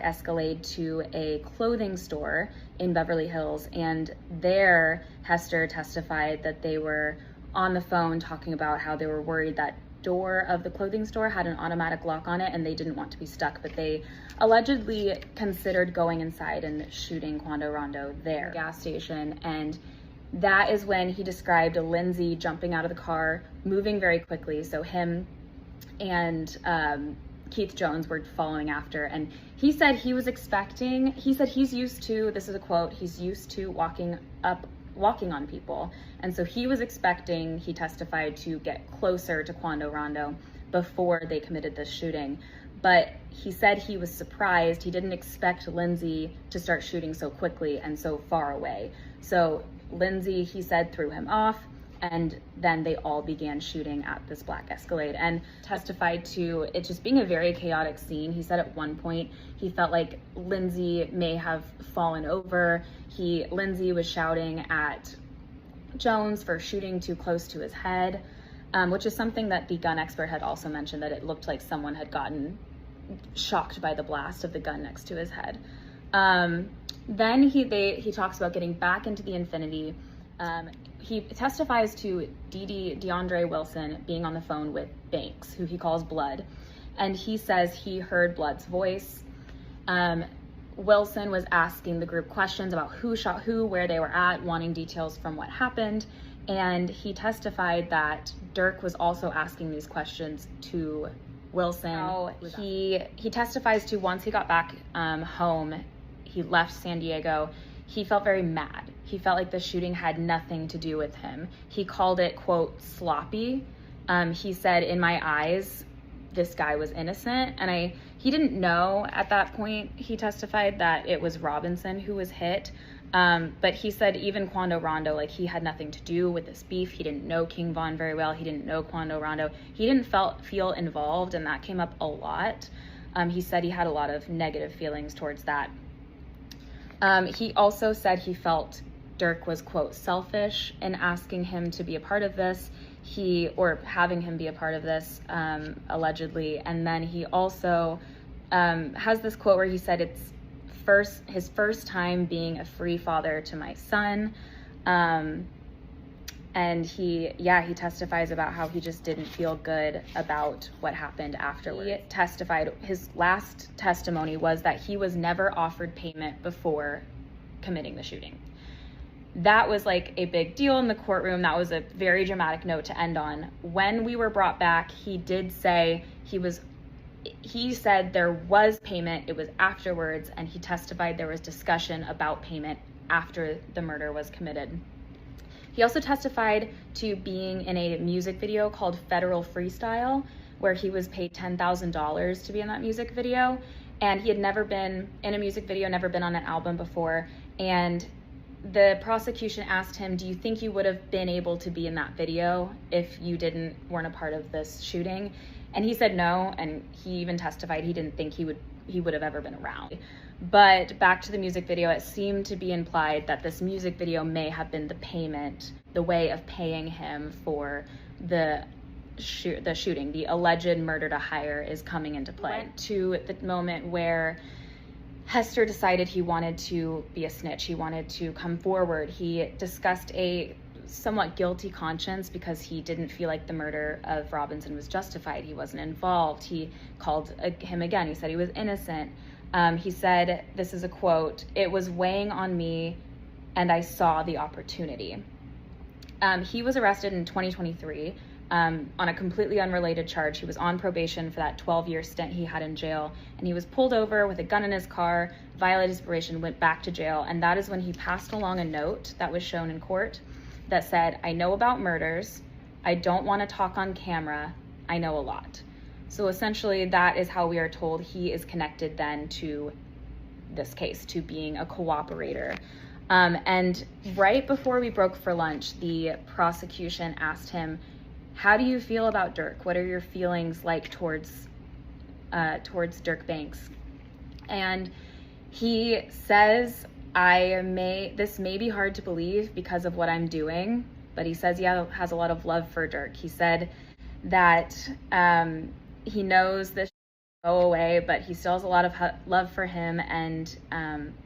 Escalade to a clothing store in Beverly Hills, and there Hester testified that they were on the phone talking about how they were worried that door of the clothing store had an automatic lock on it and they didn't want to be stuck, but they allegedly considered going inside and shooting Quando Rondo there at the gas station. And that is when he described Lindsay jumping out of the car, moving very quickly. So him and Keith Jones were following after, and he said he was expecting, he said he's used to, this is a quote, he's used to walking on people. And so he was expecting, he testified, to get closer to Quando Rondo before they committed this shooting. But he said he was surprised. He didn't expect Lindsay to start shooting so quickly and so far away. So Lindsay, he said, threw him off, and then they all began shooting at this black Escalade, and testified to it just being a very chaotic scene. He said at one point he felt like Lindsay may have fallen over. Lindsay was shouting at Jones for shooting too close to his head, which is something that the gun expert had also mentioned, that it looked like someone had gotten shocked by the blast of the gun next to his head. Then he talks about getting back into the Infinity. He testifies to DeAndre Wilson being on the phone with Banks, who he calls Blood, and he says he heard Blood's voice. Wilson was asking the group questions about who shot who, where they were at, wanting details from what happened, and he testified that Durk was also asking these questions to Wilson. He testifies to once he got back home, he left San Diego, he felt very mad. He felt like the shooting had nothing to do with him. He called it, quote, sloppy. He said, in my eyes, this guy was innocent. And he didn't know at that point, he testified, that it was Robinson who was hit. But he said even Quando Rondo, like, he had nothing to do with this beef. He didn't know King Von very well. He didn't know Quando Rondo. He didn't feel involved, and that came up a lot. He said he had a lot of negative feelings towards that. He also said he felt Durk was, quote, selfish in asking him to be a part of this, or having him be a part of this, allegedly. And then he also has this quote where he said it's his first time being a free father to my son. And he testifies about how he just didn't feel good about what happened afterwards. He testified, his last testimony was that he was never offered payment before committing the shooting. That was like a big deal in the courtroom. That was a very dramatic note to end on. When we were brought back, he did say he said there was payment, it was afterwards, and he testified there was discussion about payment after the murder was committed. He also testified to being in a music video called Federal Freestyle, where he was paid $10,000 to be in that music video. And he had never been in a music video, never been on an album before. And the prosecution asked him, do you think you would have been able to be in that video if you weren't a part of this shooting? And he said no, and he even testified he didn't think he would have ever been around. But back to the music video, it seemed to be implied that this music video may have been the payment, the way of paying him for the shooting. The alleged murder to hire is coming into play. To the moment where Hester decided he wanted to be a snitch, he wanted to come forward. He discussed a somewhat guilty conscience because he didn't feel like the murder of Robinson was justified. He wasn't involved. He called him again. He said he was innocent. He said, this is a quote, "It was weighing on me and I saw the opportunity." He was arrested in 2023 on a completely unrelated charge. He was on probation for that 12-year stint he had in jail, and he was pulled over with a gun in his car, violated his probation, went back to jail, and that is when he passed along a note that was shown in court that said, "I know about murders. I don't want to talk on camera. I know a lot." So essentially that is how we are told he is connected then to this case, to being a cooperator. And right before we broke for lunch, the prosecution asked him, how do you feel about Durk? What are your feelings like towards Durk Banks? And he says, this may be hard to believe because of what I'm doing, but he says he has a lot of love for Durk. He said that he knows this go away, but he still has a lot of love for him, and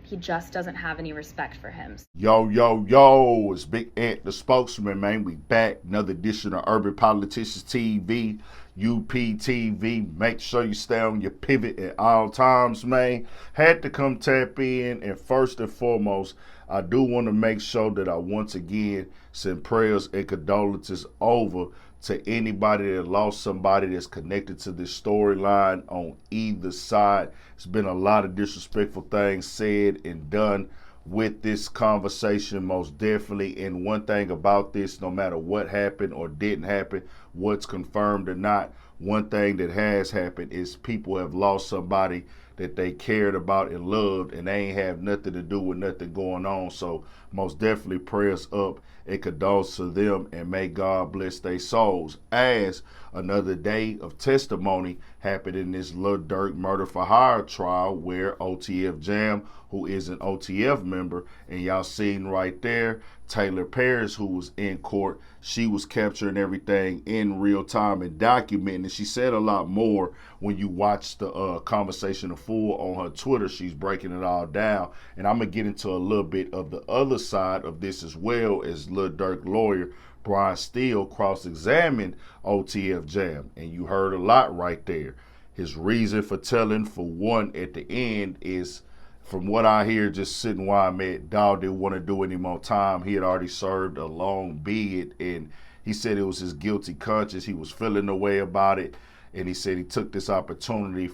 he just doesn't have any respect for him. Yo, yo, yo, it's Big Ant, the spokesman, man. We back. Another edition of Urban Politicians TV, UPTV. Make sure you stay on your pivot at all times, man. Had to come tap in, and first and foremost, I do want to make sure that I once again send prayers and condolences over to anybody that lost somebody that's connected to this storyline on either side. It's been a lot of disrespectful things said and done with this conversation, most definitely. And one thing about this, no matter what happened or didn't happen, what's confirmed or not, one thing that has happened is people have lost somebody that they cared about and loved, and they ain't have nothing to do with nothing going on. So most definitely prayers up and condolences to them, and may God bless their souls. As another day of testimony happened in this Lil Durk murder for hire trial, where OTF Jam, who is an OTF member, and y'all seen right there, Taylor Paris, who was in court, she was capturing everything in real time and documenting. And she said a lot more when you watch the conversation in full on her Twitter. She's breaking it all down. And I'm going to get into a little bit of the other side of this as well, as Lil Durk lawyer Brian Steele cross-examined OTF Jam. And you heard a lot right there. His reason for telling, for one, at the end is, from what I hear, just sitting where I'm at, dog didn't want to do any more time. He had already served a long bid, and he said it was his guilty conscience. He was feeling the way about it, and he said he took this opportunity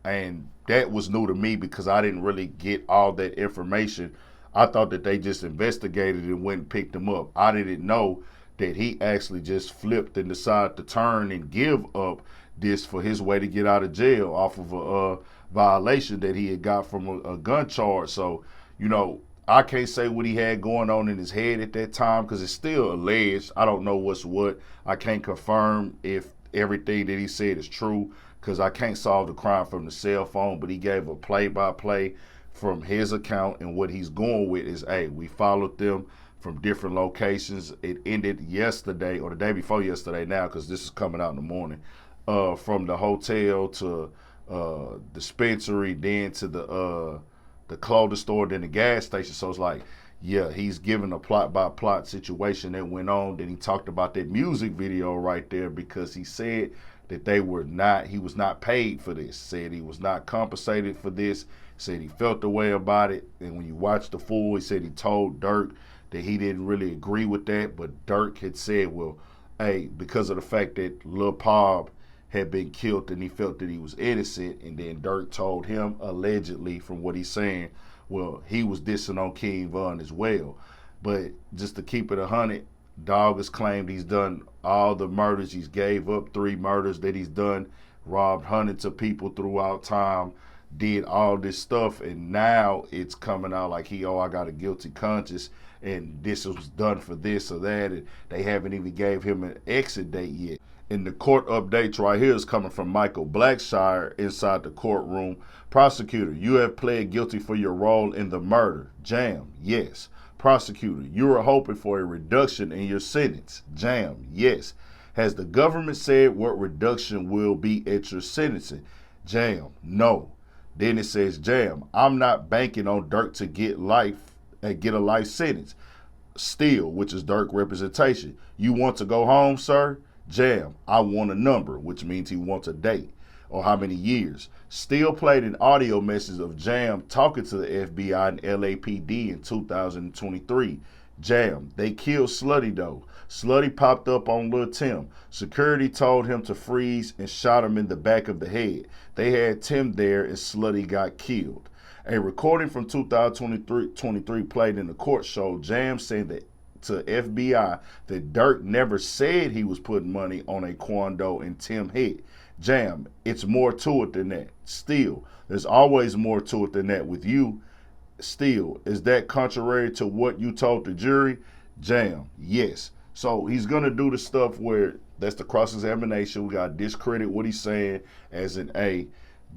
and that was new to me because I didn't really get all that information. I thought that they just investigated and went and picked him up. I didn't know that he actually just flipped and decided to turn and give up this for his way to get out of jail off of a violation that he had got from a gun charge. So, I can't say what he had going on in his head at that time because it's still alleged. I don't know what's what. I can't confirm if everything that he said is true because I can't solve the crime from the cell phone, but he gave a play-by-play from his account, and what he's going with is, hey, we followed them from different locations. It ended yesterday or the day before yesterday now because this is coming out in the morning, from the hotel to dispensary, then to the clothing store, then the gas station. So it's like, yeah, he's given a plot by plot situation that went on. Then he talked about that music video right there because he said that he was not paid for this. Said he was not compensated for this. Said he felt the way about it. And when you watch the full, he said he told Durk that he didn't really agree with that, but Durk had said, well, hey, because of the fact that Lil Pop had been killed and he felt that he was innocent, and then Durk told him, allegedly, from what he's saying, well, he was dissing on King Von as well. But just to keep it 100, Dog has claimed he's done all the murders. He's gave up 3 murders that he's done, robbed hundreds of people throughout time, did all this stuff, and now it's coming out like I got a guilty conscience, and this was done for this or that, and they haven't even gave him an exit date yet. And the court updates right here is coming from Michael Blackshire inside the courtroom. Prosecutor, you have pled guilty for your role in the murder. Jam, yes. Prosecutor, you are hoping for a reduction in your sentence. Jam, yes. Has the government said what reduction will be at your sentencing? Jam, no. Then it says, Jam, I'm not banking on Durk to get a life sentence. Steele, which is Durk representation. You want to go home, sir? Jam, I want a number, which means he wants a date or how many years. Steele played an audio message of Jam talking to the FBI and LAPD in 2023. Jam, they killed Slutty though. Slutty popped up on Lil Tim. Security told him to freeze and shot him in the back of the head. They had Tim there and Slutty got killed. A recording from 2023 played in the court showed Jam saying that to FBI that Durk never said he was putting money on a Quando and Tim head. Jam, it's more to it than that. Still, there's always more to it than that with you. Still, is that contrary to what you told the jury? Jam, yes. So he's going to do the stuff where that's the cross-examination. We got to discredit what he's saying as in,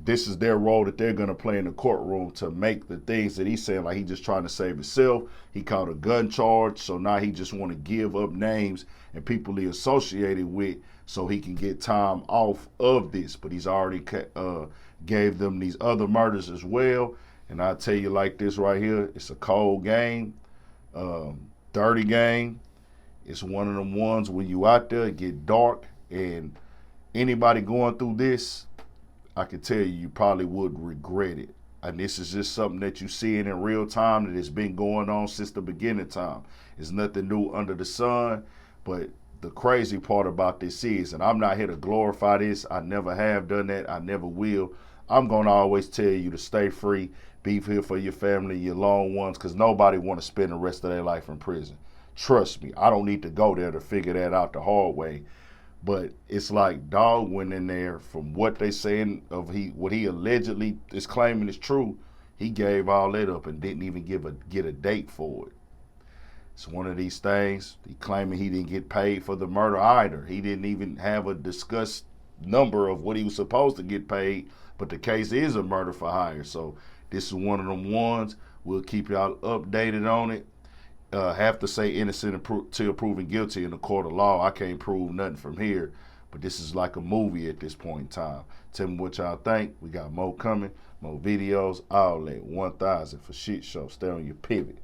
this is their role that they're going to play in the courtroom to make the things that he's saying, like he just trying to save himself. He caught a gun charge, so now he just want to give up names and people he associated with so he can get time off of this. But he's already gave them these other murders as well. And I tell you like this right here, it's a cold game, dirty game. It's one of them ones when you out there, it get dark, and anybody going through this, I can tell you probably would regret it. And this is just something that you see in real time that has been going on since the beginning time. It's nothing new under the sun. But the crazy part about this is, and I'm not here to glorify this, I never have done that, I never will. I'm going to always tell you to stay free, be here for your family, your loved ones, because nobody want to spend the rest of their life in prison. Trust me, I don't need to go there to figure that out the hard way. But it's like dog went in there from what they saying of what he allegedly is claiming is true. He gave all that up and didn't even get a date for it. It's one of these things. He claiming he didn't get paid for the murder either. He didn't even have a discussed number of what he was supposed to get paid. But the case is a murder for hire. So this is one of them ones. We'll keep y'all updated on it. Have to say innocent until proven guilty in the court of law. I can't prove nothing from here, but this is like a movie at this point in time. Tell me what y'all think. We got more coming, more videos, all that. 1000 for shit show. Stay on your pivot.